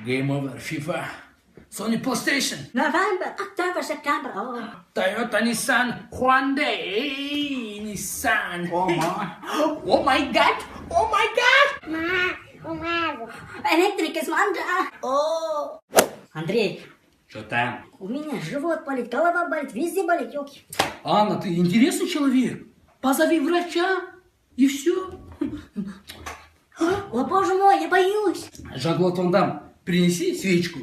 Game over, FIFA. Sony PlayStation. November, October, September. Oh. Toyota, Nissan, Hyundai, Nissan. Oh my. Oh my God. Oh my God. Электрик из манджа. О. Андрей. Что там? У меня живот болит, голова болит, везде болит, елки. Анна, ты интересный человек. Позови врача, и все. О, боже мой, я боюсь. Жан-Клод Ван Дам, принеси свечку.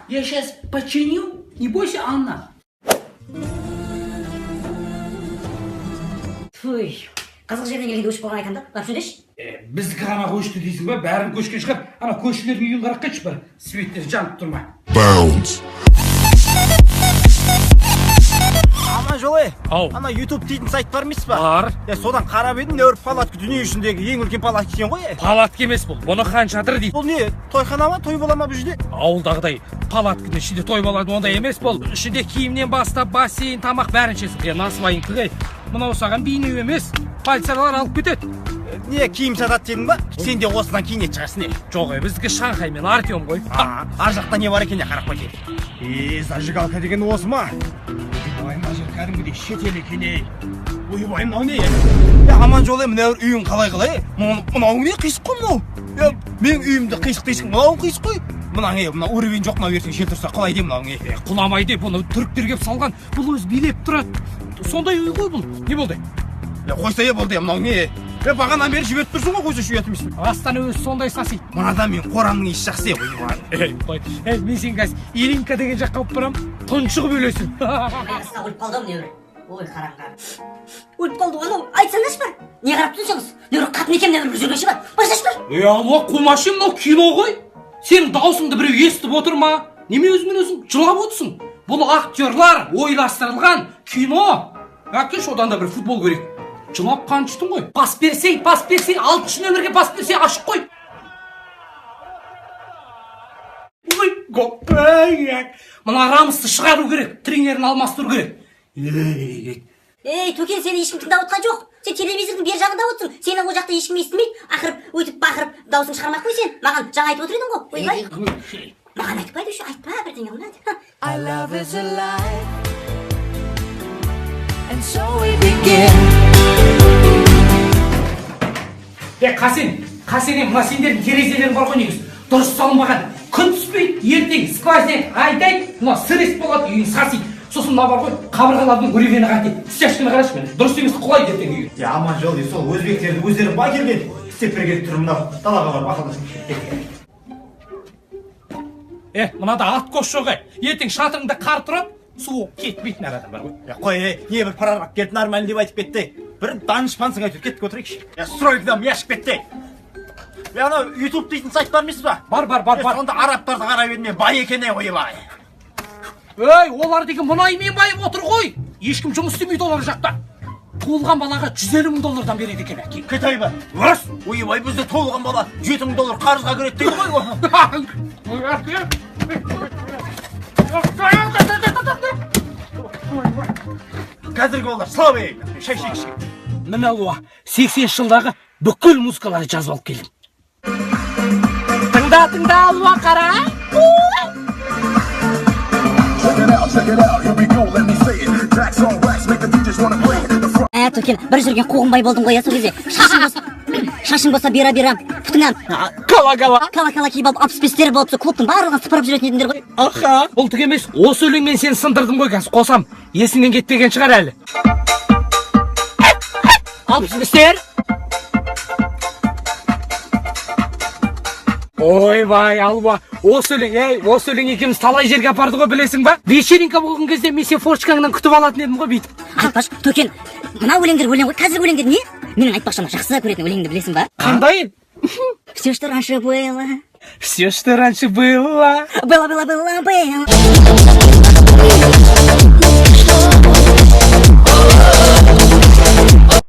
Я сейчас починю. Не бойся, Анна. Фуй. Қазақ жерден келгенде өшіп қалған айтам да, барып сөйлеші. Біздікі ғана көшті дейсің ба? Бәрін көшкен шығар. Ана көшілердің үйін қарап кетші бір. Светтер жанып тұрма. Bounce. Ама жолы, Ау. ана YouTube дейтін сайт бар емес па? Бар. Содан қарап едім, нөр палатка дүние жүзіндегі ең үлкен палатка екен ғой. Палатка емес бұл. Бұны хан шатыр дейді. Бұл не, тойхана ма, той бола ма бұл жерде? Ауылдағыдай палатканың ішінде той болады, ондай емес бұл. Ішінде киімнен бастап бассейн, тамақ бәрін ішесің. Насыбайың қығай. Мынау саған бейнеу емес. Полициялар алып кетеді. Не, киім сатады дедің ба? Сен де осыдан киінет шығарсың не? Жоқ, біздікі Шанхай мен Артем ғой. Ар жақта не бар екен де қарап қойды. Зажигалка деген осы ма? Ойбай, мына жер кәдімгідей шетел екен ей. Ойбай, мынау не? Аман жолы, мынау үйің қалай? Мынау не қисық қой мынау? Мен үйімді қисық дейсің, мынау қисық қой. Мына уровень жоқ, мынау ертең жел тұрса қалай деймін мынау не? Құламай деп, бұны түріктер кеп салған. Бұл өз билеп тұрады. Сондай үй ғой бұл. Не болды? Қойса болды, мынау не? Бағанан бері жіберіп тұрсың ғой, қойса жібермейсің. Астана өзі сондай сасиды. Мынада мен қорамның еш жақсы ойбай. Мен сен қазір Илинка деген жаққа алып барам, тұншығып өлесің. Мәсіға өліп қалды ау, ой, қараңғы. Өліп қалды ғой, анау, айтсаңдаршы бар. Не қарап тұрсыңыз? Қатын екен бір жүргенші бар. Барсашы бар. Алла, қумашы, мынау кино ғой. Сенің даусыңды біреу естіп отыр ма? Неме өзіңмен өзің жылап отырсың? Бұл актерлар ойластырылған кино. Әкеш, одан да бір футбол көрейік. Жылап қаншытың ғой. Пас берсең, 6-шы нөмірге пас берсең, ашық қой. Ой, көппәйек. Мына Рамысты шығару керек, тренерін алмастыру керек. Ей, Төкен, сені ешкім тыңдап отқан жоқ. Сен телевизордың бер жағында отырсың. Сені ол жақта ешкім естімейді. Ақырып, өйтіп бақырып, даусың шығармақ қой сен. Маған жаңа айтып отыр едің ғой. Ойбай. Маған айтпайды үшін, айтпа бірдеңе ұнады. Our love is alive, and so we begin. Қасен, мына сендердің терезелерің бар ғой негіз. Дұрыс салынбаған. Күн түспейді, ертең сквозняк айдайды, мына сырес болады, үйің сасиды. Сосын мына бар ғой, қабырғалардың уревені қайтеді. Стяжканы қарашы мені. Дұрыс емес құлайды ертең үйің. Аман жол, сол өзбектерді өздері ба келген. Істеп берген тұр мынау. Далаға барып ақылдасың. Мынада ат қош жоқ. Ертең шатырыңда қар тұрады, су кетпейтін әр адам бар ғой. Қой, не бір парарақ келді нормально деп айтып кетті. Бір данышпансың айтып кетті отырайықшы. Стройкадан яшып кетті. Ана YouTube дейтін сайт бар емес па? Бар. Сонда арабтарды қарап едім мен бай екен ойбай. Ей, олар деген мұнаймен байып отыр ғой. Ешкім жұмыс істемейді олар жақта. Туылған балаға 150 мың доллардан береді екен әке. Кетай ба? Рас. Ойбай, бізде туылған бала 7 мың доллар қарызға кіреді дейді ғой. Қазіргі олар слабый. Шай ішейікші. Міне 80 жылдағы бүкіл музыкаларды жазып алып келдім. Тыңда, алуа қара. Check it out, here we go, let me say it. Tracks on wax, make the DJs wanna play it. Төкен, бір жүрген қуғынбай болдың ғой, сол кезде. Шашың болса бера, пұтыңнан. Кала киіп алып, 65-тері болып, клубтың барлығын сыпырып жүретін едіңдер ғой. Аха, бұл түк емес. Осы өлеңмен сені сындырдым ғой қазір, қосам. Есіңнен кетпеген шығар әлі. 65-тер. Ойбай, алуа. Осы өлең екеуміз талай жерге апарды ғой, білесің ба? Вечеринка болған кезде мен сен форчкаңнан күтіп алатын едім ғой бүйтіп. Айтпашы, Төкен, мына өлеңдер өлең ғой, қазіргі өлеңдер не? Менің айтпақшама жақсы көретін өлеңді білесің ба? Қандай? Все, что раньше было. Все, что раньше было. Было.